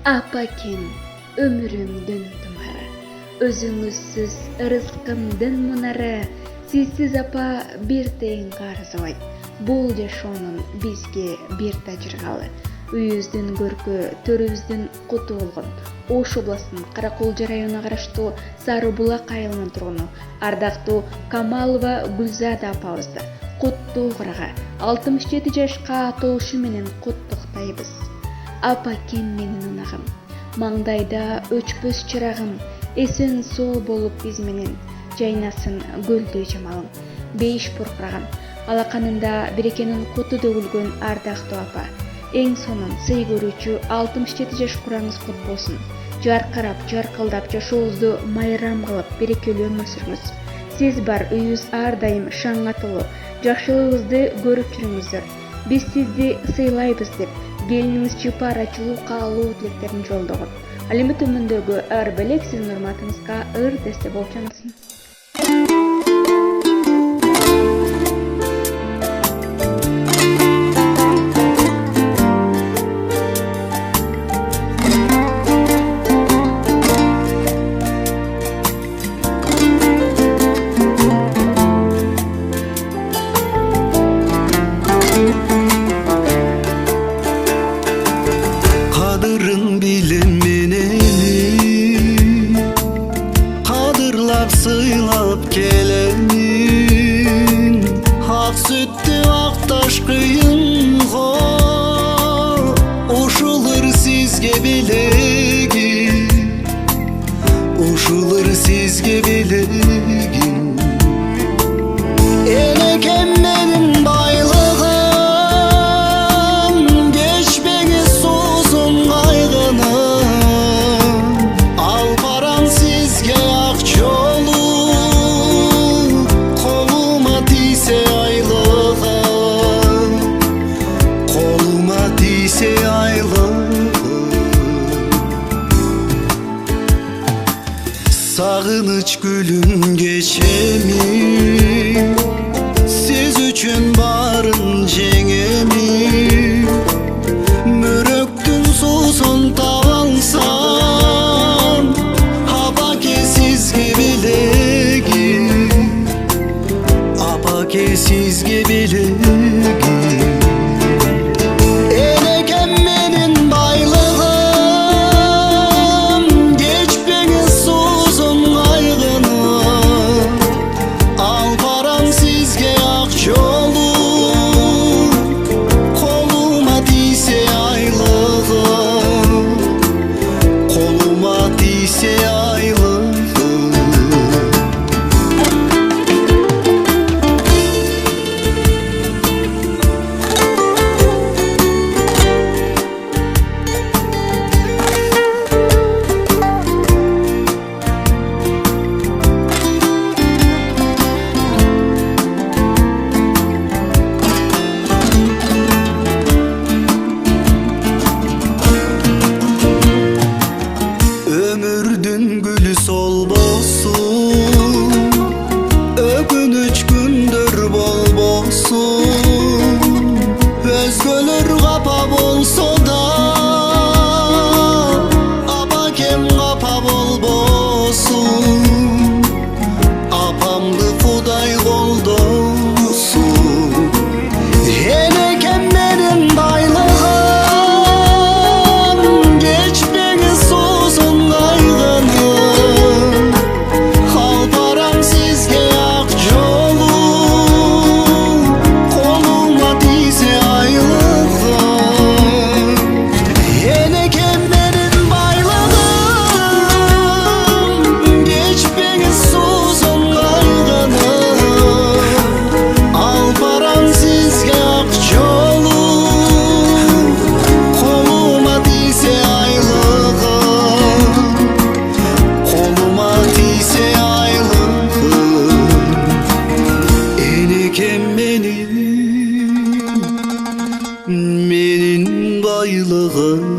Апакем, ömrümdün tımara, özüңүзсүз ырыскымдын мунары, сизсиз апа бир тейин карызыбайт. Бул жашоонун бизге бир тажыргалы. Үйүбүздүн көркү, төрүбүздүн куту болгон. Ош областынын Караколжа районуна караштуу Сары Булак айылынын тургуну ардактуу Камалова Гүлзада апабызды куттуу кырага 67 жашка толушу менен куттуктайбыз. Апакем менин унагым, маңдайда өчпөс чырагым, эсен соо болуп биз менен жайнасын гүлдөй жамалың. Бейиш пуркураган, алаканында берекенин куту төгүлгөн ардактуу апа. Эң сонун сый көрүүчү 67 жаш кураңыз кут болсун. Жаркырап, жаркылдап жашообузду майрам кылып, берекелүү өмүр сүрүңүз. Сиз бар үйүбүз ар дайым шаңатылуу, жакшылыгыбызды көрүп жүрүңүздөр. Биз сизди сыйлайбыз деп, келиниңиз Чыпар ачылуу каалоо тилектерин жолдогон. Ал эми төмөндөгү ар белек сиздин урматыңызга ыр десте болуп жансын. Sıylap gelenin Ak süttü aktaş kıyınğa Oşulur sizge bilegin Oşulur sizge bilegin Elekem benim baylığım Geçmeni sozun kaygını Al paran sizge akço Sağınıç gülüm geçemi Siz üçün barın jengemi Müröktün susun tavalsam Apake sizge bilegi Apake sizge bilegi Ömürdün gülü sol bolsun Ögünüç gündür bol bolsun Özgölür kapa bolsa da Apakem kapa bol bolsun Apamdı kuday kol dolsun Enekem benim baylığım Geçmeni sozun Menin baylığım